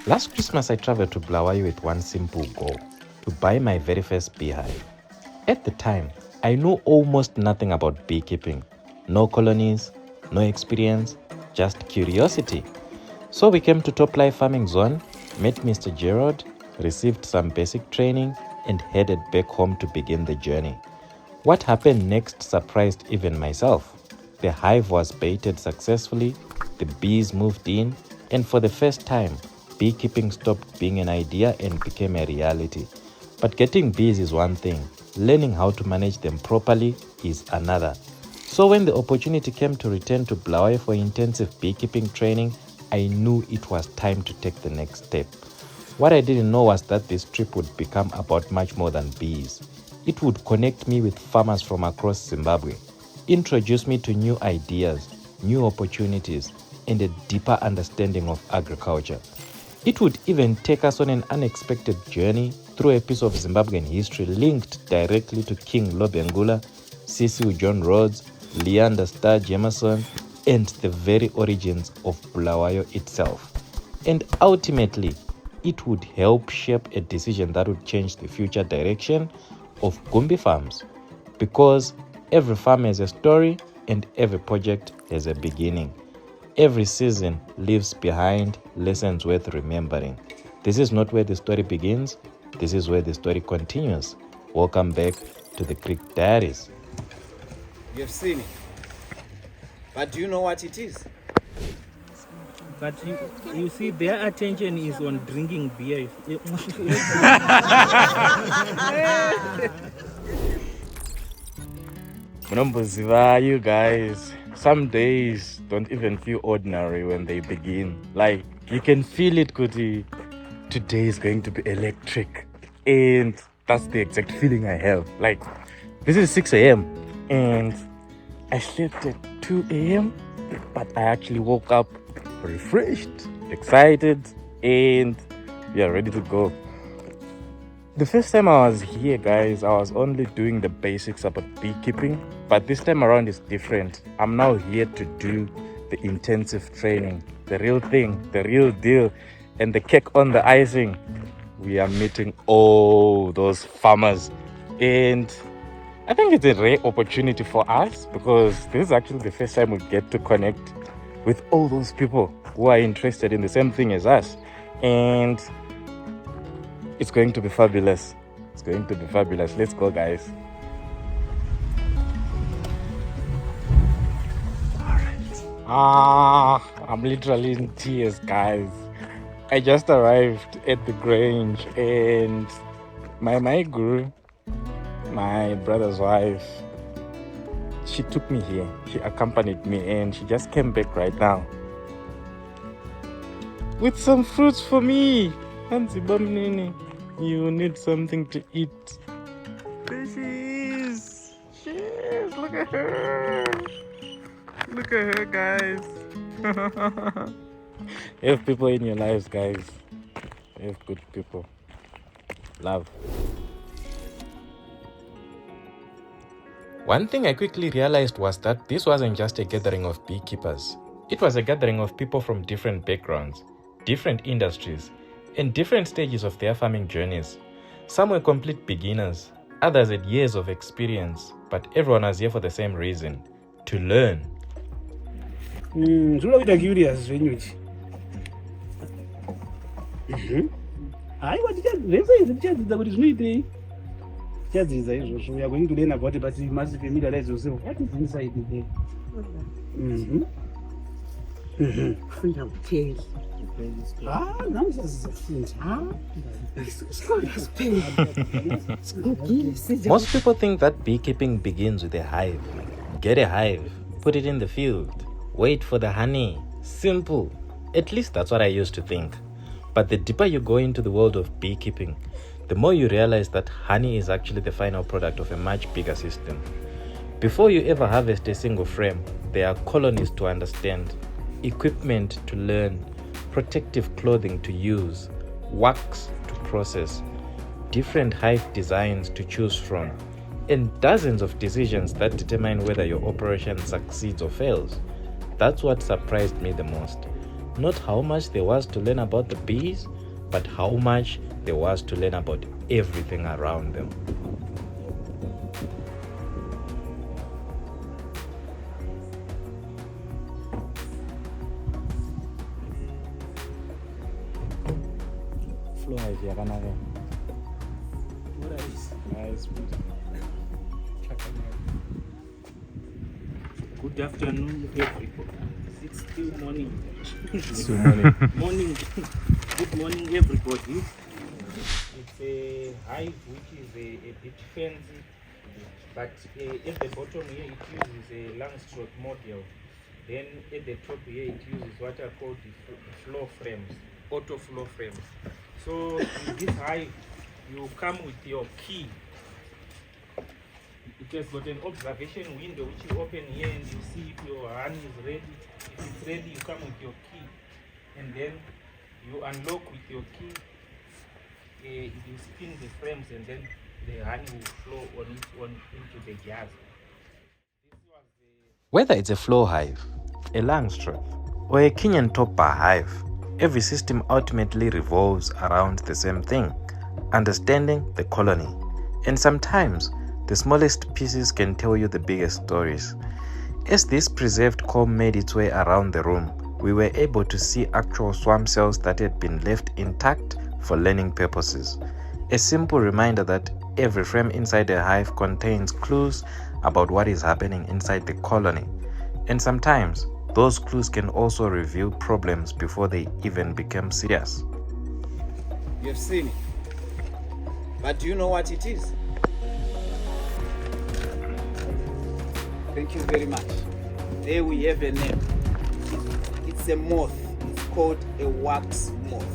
Last Christmas, I traveled to Bulawayo with one simple goal: to buy my very first beehive. At the time, I knew almost nothing about beekeeping. No colonies, no experience, just curiosity. So we came to TopLife Farming Zone, met Mr. Gerard, received some basic training, and headed back home to begin the journey. What happened next surprised even myself. The hive was baited successfully, the bees moved in, and for the first time, beekeeping stopped being an idea and became a reality. But getting bees is one thing, learning how to manage them properly is another. So when the opportunity came to return to Bulawayo for intensive beekeeping training, I knew it was time to take the next step. What I didn't know was that this trip would become about much more than bees. It would connect me with farmers from across Zimbabwe, introduce me to new ideas, new opportunities, and a deeper understanding of agriculture. It would even take us on an unexpected journey through a piece of Zimbabwean history linked directly to King Lobengula, Cecil John Rhodes, Leander Starr Jameson, and the very origins of Bulawayo itself. And ultimately, it would help shape a decision that would change the future direction of Gumbi farms. Because every farm has a story and every project has a beginning. Every season leaves behind lessons worth remembering. This is not where the story begins, this is where the story continues. Welcome back to the Creek Diaries. You've seen it. But do you know what it is? But you see, their attention is on drinking beer. Mnomboziva, you guys, some days don't even feel ordinary when they begin. Like, you can feel it, Kuti. Today is going to be electric. And that's the exact feeling I have. Like, this is 6 a.m. and I slept at 2 a.m. But I actually woke up refreshed, excited, and we are ready to go. The first time I was here, guys, I was only doing the basics about beekeeping, but this time around is different. I'm now here to do the intensive training, the real thing, the real deal, and the cake on the icing. We are meeting all those farmers, and I think it's a rare opportunity for us because this is actually the first time we get to connect with all those people who are interested in the same thing as us. And it's going to be fabulous. It's going to be fabulous. Let's go, guys. All right. I'm literally in tears, guys. I just arrived at the Grange and my guru, my brother's wife, she took me here. She accompanied me and she just came back right now with some fruits for me. Nini, you need something to eat. There she is. Look at her. Look at her, guys. Have people in your lives, guys. Have good people. Love. One thing I quickly realized was that this wasn't just a gathering of beekeepers. It was a gathering of people from different backgrounds, different industries, and different stages of their farming journeys. Some were complete beginners, others had years of experience, but everyone was here for the same reason: to learn. Curious, I want to we are going to learn about it, but you must familiarize yourself. What is inside there? Most people think that beekeeping begins with a hive. Get a hive, put it in the field, wait for the honey. Simple. At least that's what I used to think. But the deeper you go into the world of beekeeping, the more you realize that honey is actually the final product of a much bigger system. Before you ever harvest a single frame, there are colonies to understand, equipment to learn, protective clothing to use, wax to process, different hive designs to choose from, and dozens of decisions that determine whether your operation succeeds or fails. That's what surprised me the most. Not how much there was to learn about the bees, but how much there was to learn about everything around them. Flow hive yakanaka. Nice. Good afternoon, everybody. It's still morning. Still morning. Morning. Good morning, everybody. It's a hive which is a bit fancy, but at the bottom here it uses a long stroke model. Then at the top here it uses what are called the floor frames, auto floor frames. So in this hive, you come with your key. It has got an observation window which you open here and you see if your honey is ready. If it's ready, you come with your key, and then you unlock with your key. You spin the frames, and then the honey will flow into the jars. Whether it's a flow hive, a Langstroth, or a Kenyan top-bar hive, every system ultimately revolves around the same thing: understanding the colony. And sometimes, the smallest pieces can tell you the biggest stories. As this preserved comb made its way around the room, we were able to see actual swarm cells that had been left intact for learning purposes. A simple reminder that every frame inside a hive contains clues about what is happening inside the colony. And sometimes, those clues can also reveal problems before they even become serious. You've seen it. But do you know what it is? Thank you very much. There we have a name. It's a moth. It's called a wax moth.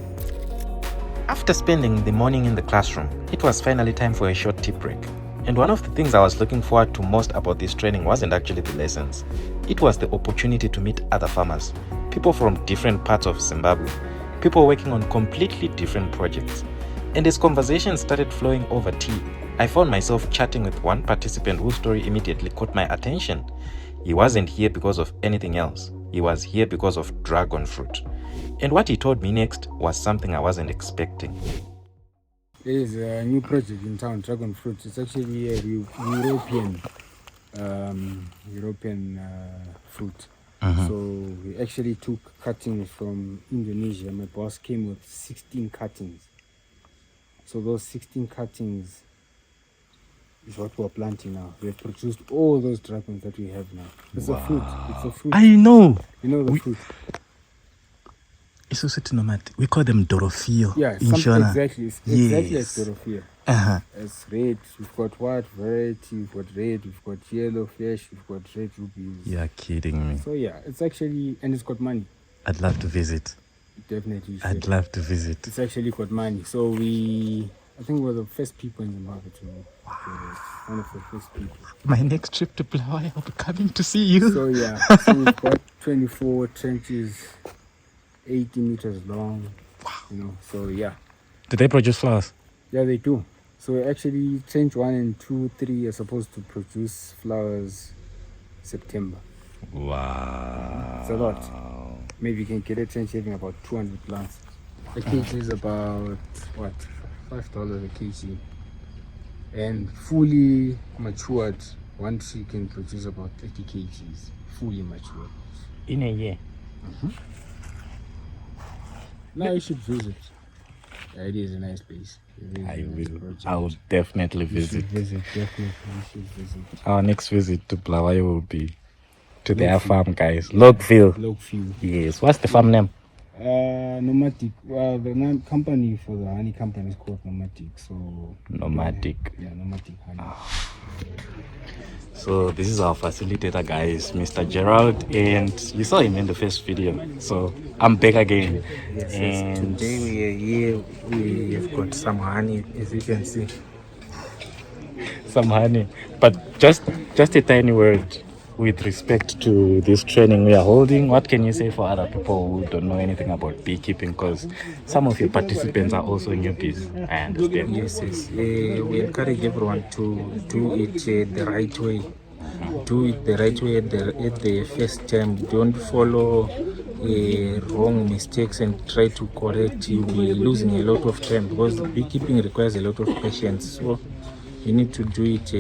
After spending the morning in the classroom, it was finally time for a short tea break. And one of the things I was looking forward to most about this training wasn't actually the lessons. It was the opportunity to meet other farmers, people from different parts of Zimbabwe, people working on completely different projects. And as conversation started flowing over tea, I found myself chatting with one participant whose story immediately caught my attention. He wasn't here because of anything else. He was here because of dragon fruit. And what he told me next was something I wasn't expecting. There is a new project in town, dragon fruit. It's actually a European fruit. So we actually took cuttings from Indonesia. My boss came with 16 cuttings. So those 16 cuttings is what we're planting now. We've produced all those dragons that we have now. It's a fruit. It's a fruit. I know. You know the fruit. It's also nomad. We call them Dorofio. Yeah, in Shona. exactly. It's exactly like Dorothea. It's red. We've got white variety. We've got red. We've got yellow fish. We've got red rubies. You're kidding me. So yeah, it's actually, and it's got money. I'd love to visit. Definitely. I'd love to visit. It's actually got money. So I think we're the first people in Zimbabwe to one of the first people. My next trip to Bulawayo, I'll be coming to see you. So yeah, so we've got 24 trenches, 80 meters long. Wow. You know, so yeah. Do they produce flowers? Yeah, they do. So actually, trench 1 and 2, 3 are supposed to produce flowers September. Wow. It's a lot. Maybe you can get a trench having about 200 plants. A kg is about, what, $5 a kg. And fully matured, one tree can produce about 30 kgs. Fully matured. In a year? Now you should visit. Yeah, it is a nice place. I will. I will definitely visit. Definitely, you should visit. Our next visit to Bulawayo will be to their Lokeville. farm, guys. Lokeville. Lokeville. Yes. What's the farm name? Nomadic. Well, the company for the honey company is called Nomadic. So Nomadic. Yeah, Nomadic honey. So this is our facilitator, guys, Mr. Gerald, and you saw him in the first video. So I'm back again. Yes, And today we are here. We have got some honey, as you can see. some honey, but just a tiny word with respect to this training we are holding. What can you say for other people who don't know anything about beekeeping? Because some of your participants are also newbies, I understand. Yes. We encourage everyone to do it the right way. Do it the right way at the first time. Don't follow wrong mistakes and try to correct, you'll be losing a lot of time, because beekeeping requires a lot of patience. So you need to do it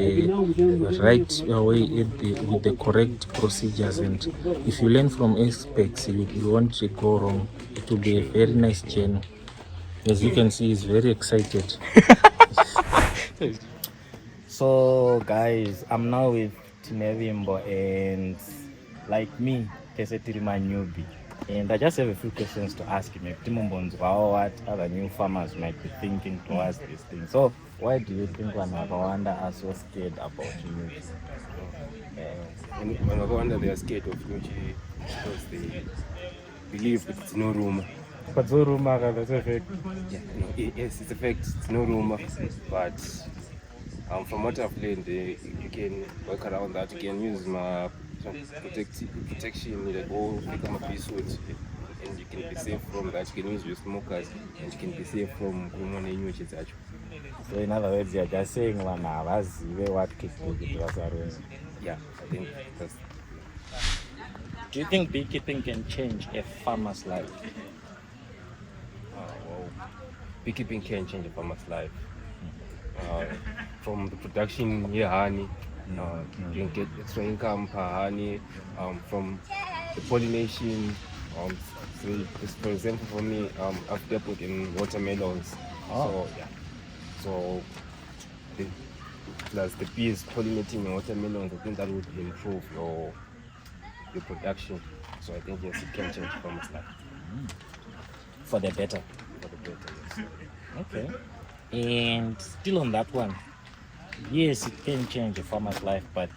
right away with the correct procedures, and if you learn from experts, you won't go wrong. It will be a very nice journey. As you can see, he's very excited. So guys, I'm now with Tinevimbo, and like me, Kesetirima newbie. And I just have a few questions to ask him. What other new farmers might be thinking towards this thing. So why do you think Wanavawanda are so scared about newbies? When they are scared of Nuchi because they believe that it's no rumor. But so rumor, that's a fact. Yeah, no, yes, it's a fact. It's no rumor, but from what I've learned, you can work around that. You can use my protection, like all become a bee suit, and you can be safe from that. You can use your smokers, and you can be safe from Kumonenyuchi. So in other words, you're just saying what keep was around. Yeah, I think that's. Do you think beekeeping can change a farmer's life? Well, beekeeping can change a farmer's life. From the production here, honey, you can get extra income per honey. From the pollination, so just for example, for me, I've dabbled in watermelons. So yeah, so plus the bees pollinating your watermelons, I think that would improve your production. So I think yes, it can change farmers' life. For the better. For the better, yes. Okay. And still on that one, yes, it can change a farmer's life, but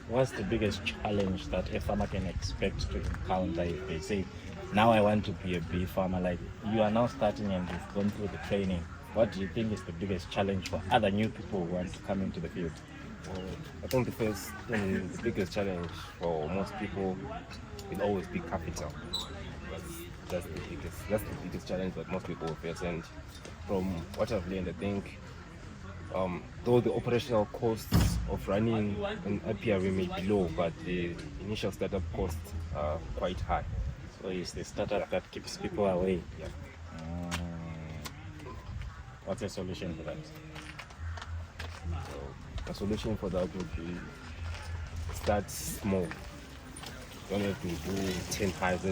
what's the biggest challenge that a farmer can expect to encounter if they say, now I want to be a bee farmer? Like, you are now starting and you've gone through the training. What do you think is the biggest challenge for other new people who want to come into the field? Well, I think the first and the biggest challenge for most people will always be capital. That's the biggest challenge that most people face. And from what I've learned, I think though the operational costs of running an apiary may be low, but the initial startup costs are quite high. So it's the startup that keeps people away. Yeah. What's the solution for that? So a solution for that would be start small. You don't have to do 10 hives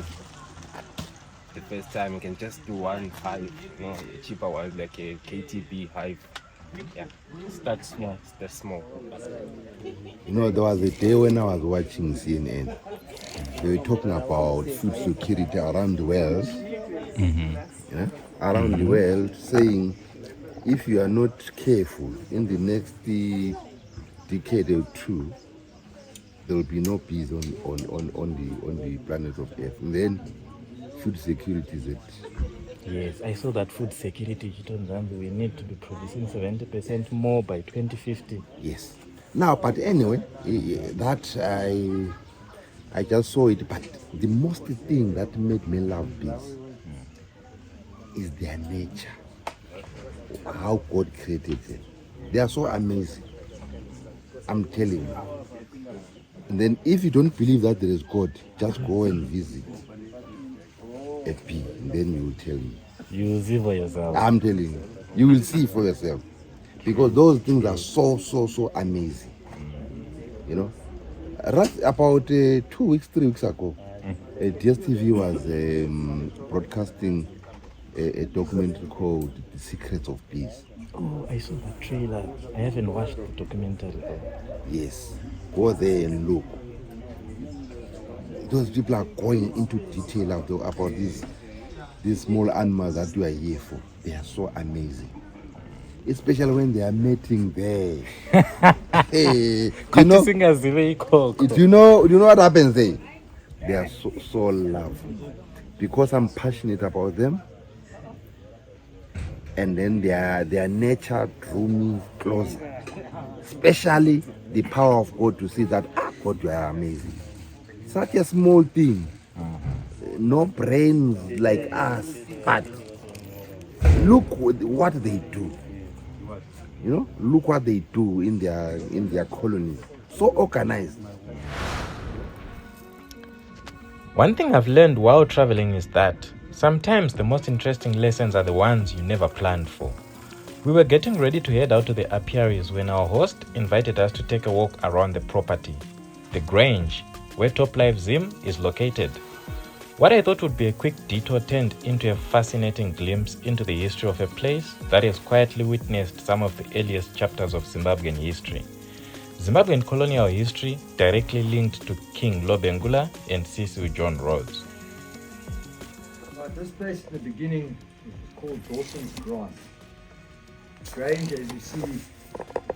the first time. You can just do one hive, a cheaper one like a KTB hive. Yeah, start small. Start small. There was a day when I was watching CNN. They were talking about food security around the world. Yeah? Around the world, saying if you are not careful, in the next decade or two, there will be no peace on the planet of Earth. And then food security is it. Yes, I saw that food security in Zambia, we need to be producing 70% more by 2050. Yes. Now, but anyway, that I just saw it. But the most thing that made me love bees is their nature. How God created them. They are so amazing. I'm telling you. And then if you don't believe that there is God, just go and visit a bee, and then you will tell me. You will see for yourself. I'm telling you. You will see for yourself. Because those things are so amazing. Right about 2 weeks, 3 weeks ago, DSTV was broadcasting a documentary called The Secrets of Bees. Oh, I saw that trailer. I haven't watched the documentary though. Yes. Go there and look. Those people are going into detail about these small animals that you are here for. They are so amazing. Especially when they are mating there. Hey, you know what happens there? They are so lovely. Because I'm passionate about them. And then their nature drew me closer. Especially the power of God to see that God, you are amazing. Such a small thing. No brains like us, but look what they do. Look what they do in their colonies. So organized. One thing I've learned while traveling is that sometimes the most interesting lessons are the ones you never planned for. We were getting ready to head out to the apiaries when our host invited us to take a walk around the property, the Grange, where TopLife Zim is located. What I thought would be a quick detour turned into a fascinating glimpse into the history of a place that has quietly witnessed some of the earliest chapters of Zimbabwean history. Zimbabwean colonial history directly linked to King Lobengula and Cecil John Rhodes. This place in the beginning was called Dawson's Grant. Grange, as you see,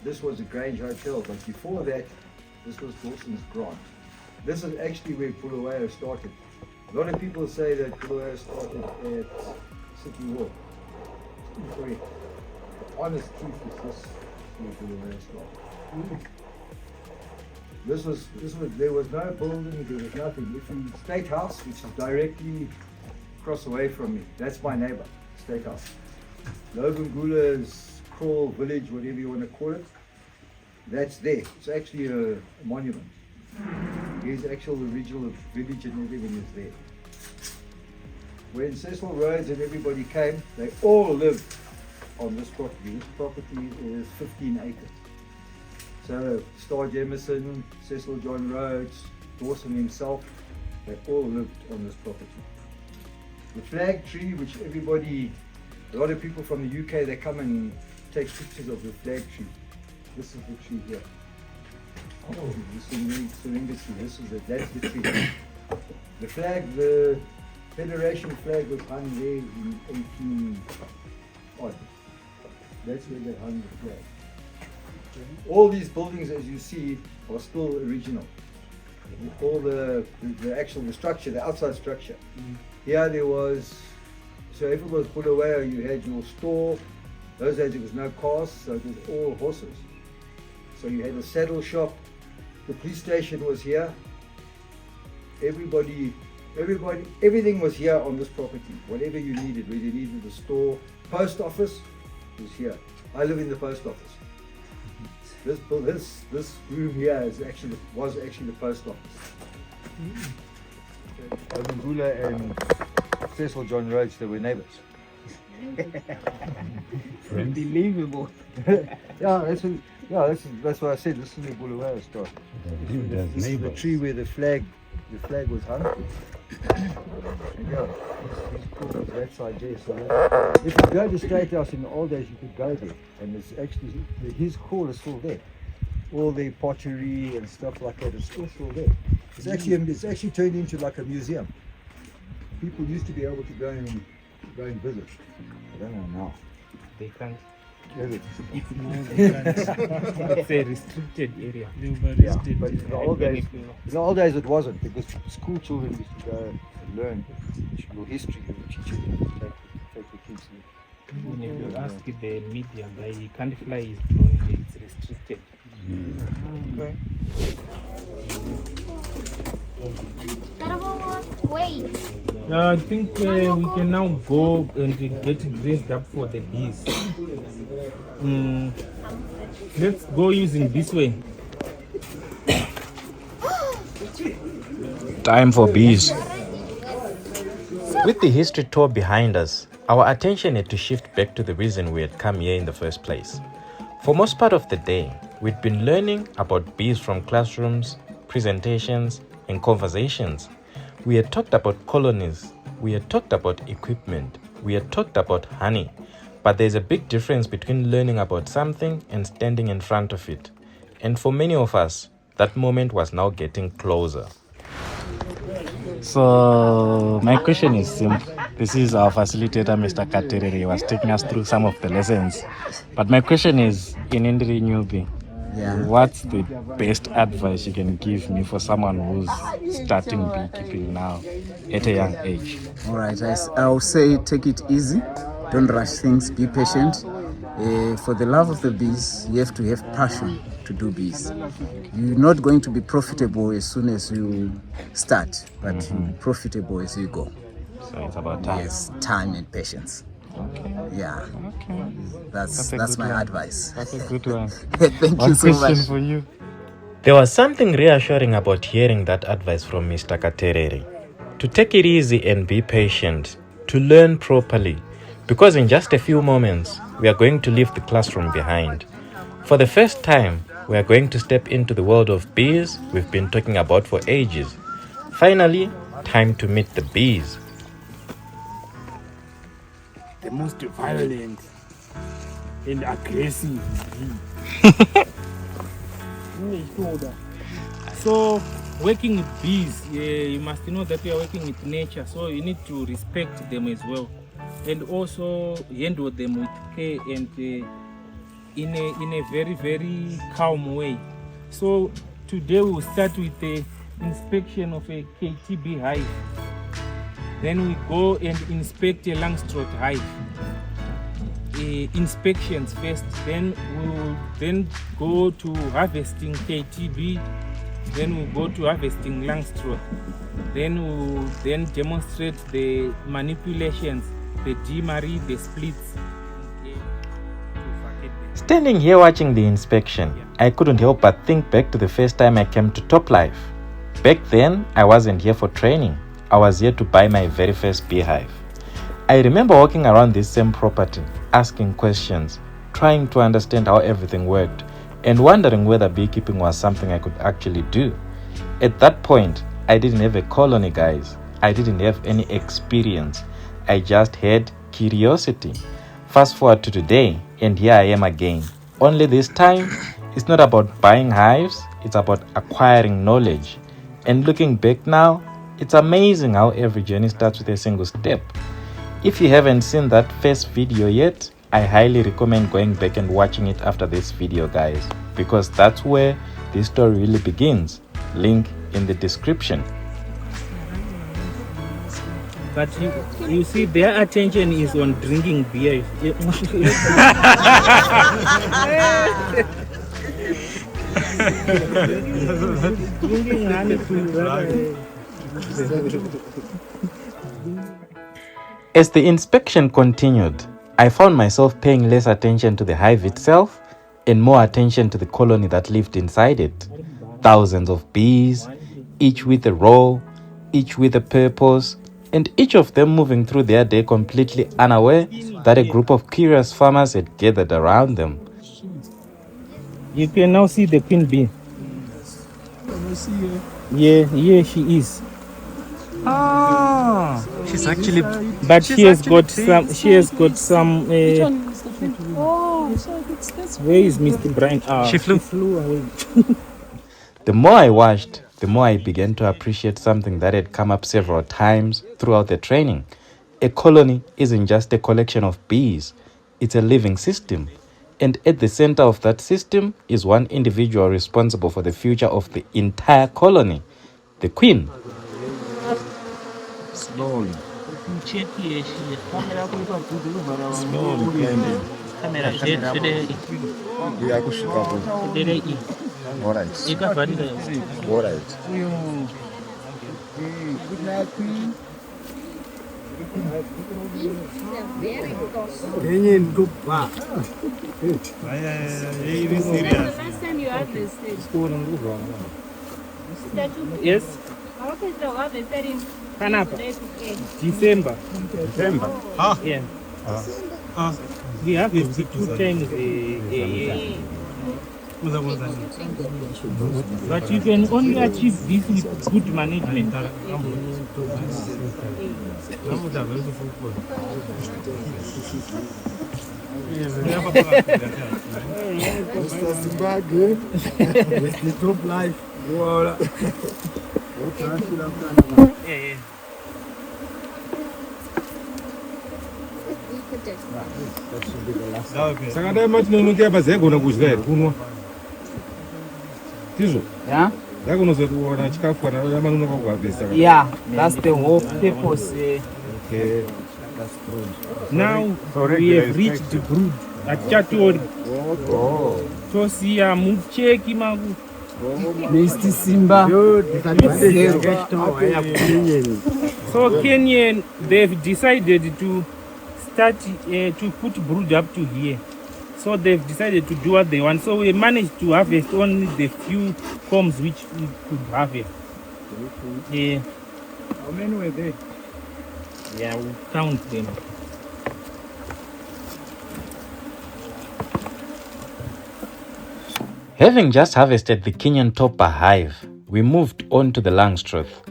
this was a Grange Hotel, but before that, this was Dawson's Grant. This is actually where Bulawayo started. A lot of people say that Bulawayo started at City Walk. Incorrect. The honest truth is this is where Bulawayo started. There was no building, there was nothing. If you State House, which is directly across away from me, that's my neighbor, State House. Lobengula's Crawl Village, whatever you want to call it, that's there. It's actually a monument. His actual original village and everything is there. When Cecil Rhodes and everybody came, they all lived on this property. This property is 15 acres. So Star Jameson, Cecil John Rhodes, Dawson himself, they all lived on this property. The flag tree, which a lot of people from the UK, they come and take pictures of the flag tree. This is the tree here. The Syringa tree, that's the tree. The flag, the Federation flag was hung there in 18 odd. That's where they hung the flag. All these buildings, as you see, are still original. All the structure, the outside structure. Here there was, so if it was Bulawayo, you had your store. Those days there was no cars, so it was all horses. So you had a saddle shop. The police station was here. Everything was here on this property. Whatever you needed, whether you needed a store, post office was here. I live in the post office. This room here was actually the post office. Lobengula and Cecil John Rhodes, they were neighbours. Unbelievable. That's why I said this is the Bulawayo story. This is the tree where the flag was hung. That side there. So if you go to State House in the old days, you could go there, and it's actually his hall is still there. All the pottery and stuff like that is still there. It's actually turned into like a museum. People used to be able to go and visit. I don't know now. They can't. It's a restricted area. Yeah, but in the old days it wasn't, because school children used to go and learn your history and teach you take the kids there. When you ask the media guy, he can't fly his drone, it's restricted. Okay. I think we can now go and get dressed up for the bees. Let's go using this way. Time for bees. With the history tour behind us, our attention had to shift back to the reason we had come here in the first place. For most part of the day, we'd been learning about bees from classrooms, presentations, and conversations. We had talked about colonies, we had talked about equipment, we had talked about honey, but there's a big difference between learning about something and standing in front of it. And for many of us, that moment was now getting closer. So my question is simple. This is our facilitator, Mr. Katerere. He was taking us through some of the lessons. But my question is, in Indri newbie, what's the best advice you can give me for someone who's starting beekeeping now at a young age? All right, I'll say take it easy. Don't rush things. Be patient. For the love of the bees, you have to have passion to do bees. You're not going to be profitable as soon as you start, but you'll be profitable as you go. So it's about time. Yes, time and patience. Okay. Yeah. Okay. That's my advice. That's a good one. Thank One you so question much. for you. There was something reassuring about hearing that advice from Mr. Katerere. to take it easy and be patient, to learn properly, because in just a few moments, we are going to leave the classroom behind. For the first time, we are going to step into the world of bees we've been talking about for ages. Finally, time to meet the bees. The most violent and aggressive. So, working with bees, you must know that you are working with nature, so you need to respect them as well, and also handle them with care and in a very, very calm way. So today we'll start with the inspection of a KT beehive. Then we go and inspect a Langstroth hive. Inspections first, then we'll then go to harvesting KTB, then we'll go to harvesting Langstroth. Then we'll then demonstrate the manipulations, the demery, the splits. Standing here watching the inspection, I couldn't help but think back to the first time I came to TopLife. Back then, I wasn't here for training. I was here to buy my very first beehive. I remember walking around this same property, asking questions, trying to understand how everything worked, and wondering whether beekeeping was something I could actually do. At that point, I didn't have a colony, guys. I didn't have any experience. I just had curiosity. Fast forward to today, and here I am again. Only this time, it's not about buying hives, it's about acquiring knowledge. And looking back now, it's amazing how every journey starts with a single step. If you haven't seen that first video yet, I highly recommend going back and watching it after this video, guys, because that's where this story really begins. Link in the description. But you see, their attention is on drinking beer. Drinking honey to As the inspection continued, I found myself paying less attention to the hive itself and more attention to the colony that lived inside it. Thousands of bees, each with a role, each with a purpose, and each of them moving through their day completely unaware that a group of curious farmers had gathered around them. You can now see the queen bee. Yeah, here she is. Ah, she's actually. But she has got some. She has got some. Oh, so that's Where is Mr. Brian? She flew. Away. The more I watched, the more I began to appreciate something that had come up several times throughout the training. A colony isn't just a collection of bees, it's a living system. And at the center of that system is one individual responsible for the future of the entire colony, the queen. Slowly. Slowly. Last time you harvested. Yes. Okay, so harvested in Kanapa. December. December. Yeah. We harvest 2 times a year. But you can only achieve this with good management. Mr. Zimbabwe, with the TopLife. Yeah. Sakadai matinonokia pazegona kudya here kunwa tizvo yakunozotiona chikafu kana yamanonoka kuhavesa. Yeah, that's the whole purpose. Okay. Now we have reached the brood at Chatori. So see, mucheki magu. Mr. Simba. So Kenyan, they've decided to start to put brood up to here. So they've decided to do what they want. So we managed to harvest only the few combs which we could harvest. Yeah. How many were there? Yeah, we'll count them. Having just harvested the Kenyan Topper hive, we moved on to the Langstroth.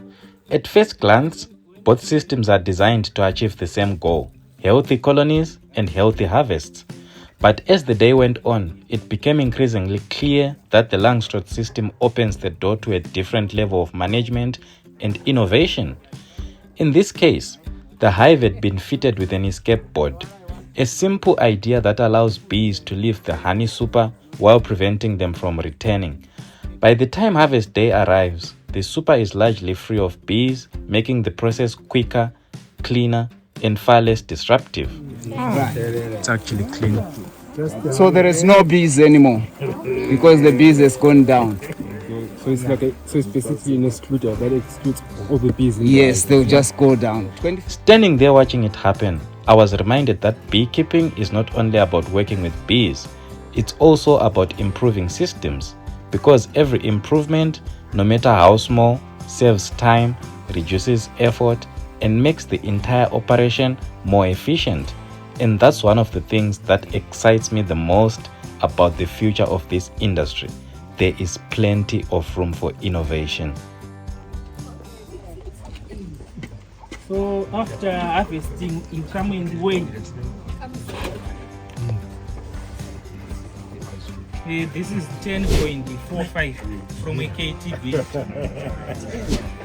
At first glance, both systems are designed to achieve the same goal: healthy colonies and healthy harvests. But as the day went on, it became increasingly clear that the Langstroth system opens the door to a different level of management and innovation. In this case, the hive had been fitted with an escape board, a simple idea that allows bees to leave the honey super while preventing them from returning. By the time harvest day arrives, the super is largely free of bees, making the process quicker, cleaner, and far less disruptive. It's actually clean. So there is no bees anymore because the bees has gone down. So it's like so it's basically an excluder that excludes all the bees. Yes, they'll just go down. Standing there watching it happen, I was reminded that beekeeping is not only about working with bees, it's also about improving systems, because every improvement, no matter how small, saves time, reduces effort, and makes the entire operation more efficient. And that's one of the things that excites me the most about the future of this industry. There is plenty of room for innovation. So after harvesting, you come in weigh. This is 10.45 from a KTV.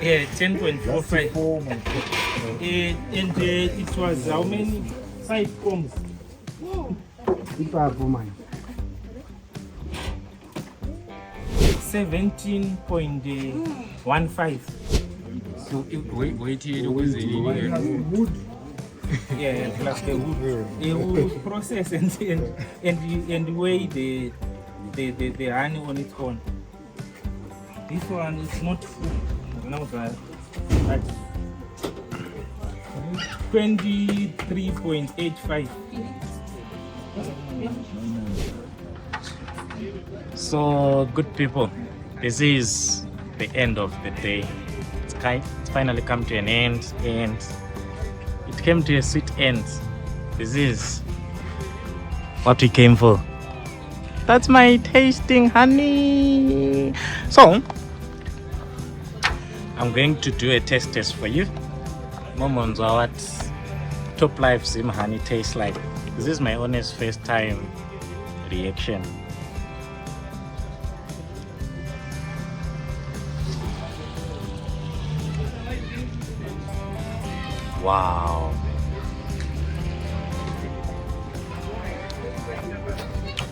Yeah, 10.45. And it was how many? 5 combs. 17.15. So wait here with the wood. Yeah, plus the wood. The wood process and weigh the honey on its own. This one is not full. Now that 23.85. So, good people, this is the end of the day. It's finally come to an end, and it came to a sweet end. This is what we came for. That's my tasting honey. So, I'm going to do a test for you. Momons are what TopLife Zim honey tastes like. This is my honest first time reaction. Wow.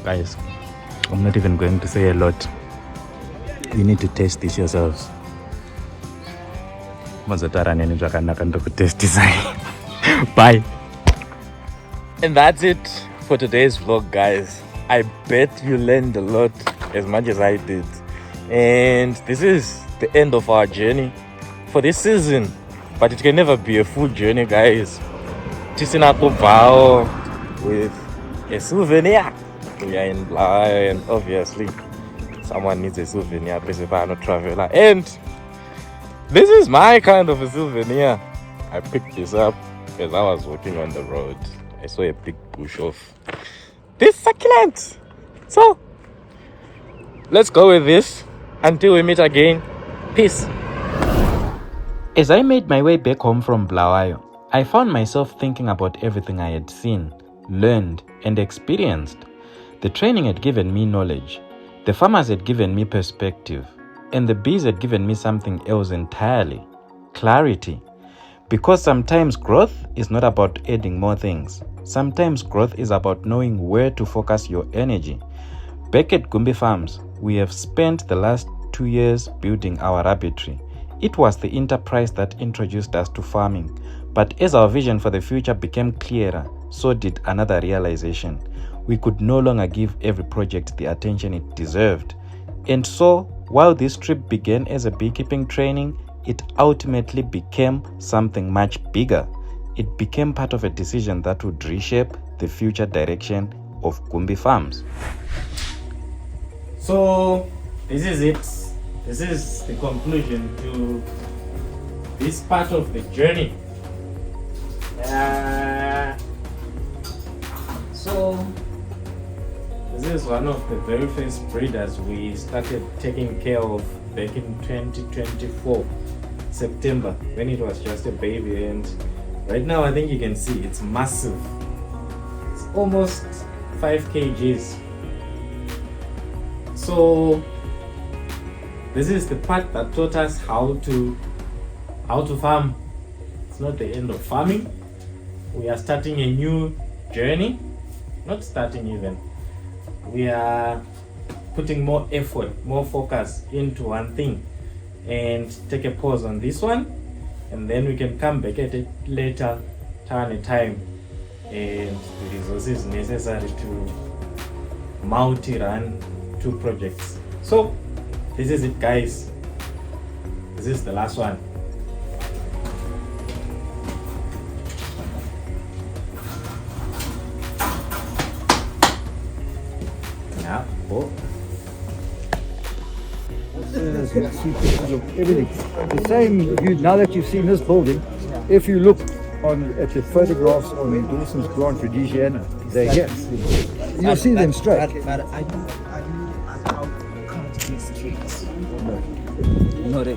Guys, I'm not even going to say a lot. You need to taste this yourselves. Bye. And that's it for today's vlog, guys. I bet you learned a lot as much as I did. And this is the end of our journey for this season. But it can never be a full journey, guys. Tisinakubao with a souvenir. We are in Bulawayo, and obviously someone needs a souvenir, no traveler. And this is my kind of a souvenir. I picked this up as I was walking on the road. I saw a big bush of this succulent. So let's go with this until we meet again. Peace. As I made my way back home from Bulawayo, I found myself thinking about everything I had seen, learned, and experienced. The training had given me knowledge, the farmers had given me perspective, and the bees had given me something else entirely: clarity. Because sometimes growth is not about adding more things. Sometimes growth is about knowing where to focus your energy. Back at Gumbi Farms, we have spent the last 2 years building our rabbitry. It was the enterprise that introduced us to farming. But as our vision for the future became clearer, so did another realization. We could no longer give every project the attention it deserved. And so, while this trip began as a beekeeping training, it ultimately became something much bigger. It became part of a decision that would reshape the future direction of Gumbi Farms. So, this is it. This is the conclusion to this part of the journey. So this is one of the very first breeders we started taking care of back in 2024 September, when it was just a baby, and right now I think you can see it's massive. It's almost 5 kgs. So this is the part that taught us how to farm. It's not the end of farming. We are starting a new journey. Not starting even. We are putting more effort, more focus into one thing, and take a pause on this one, and then we can come back at it later, turn a time, and the resources necessary to multi-run 2 projects. So this is it, guys. This is the last one. Yeah. Oh. As you see pictures of everything. The same, now that you've seen this building, if you look at the photographs on Dawson's Grant Rhodesiana, they're here. You'll see them straight. But I do how cut these trees.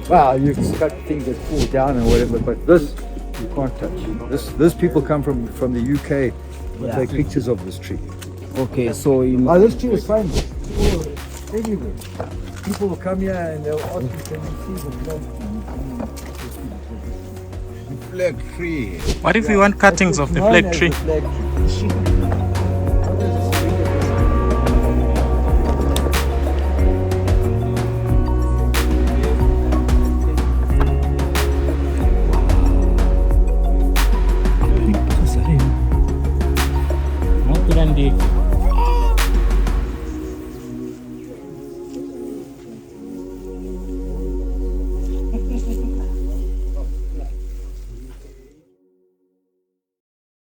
Well, you can cut things that fall down and whatever, but this you can't touch. This people come from the UK to take pictures of this tree. Okay, so This tree is famous. Everywhere. People will come here and they'll ask you, can you see the Flag tree. What if we want cuttings of the flag tree? Not grande.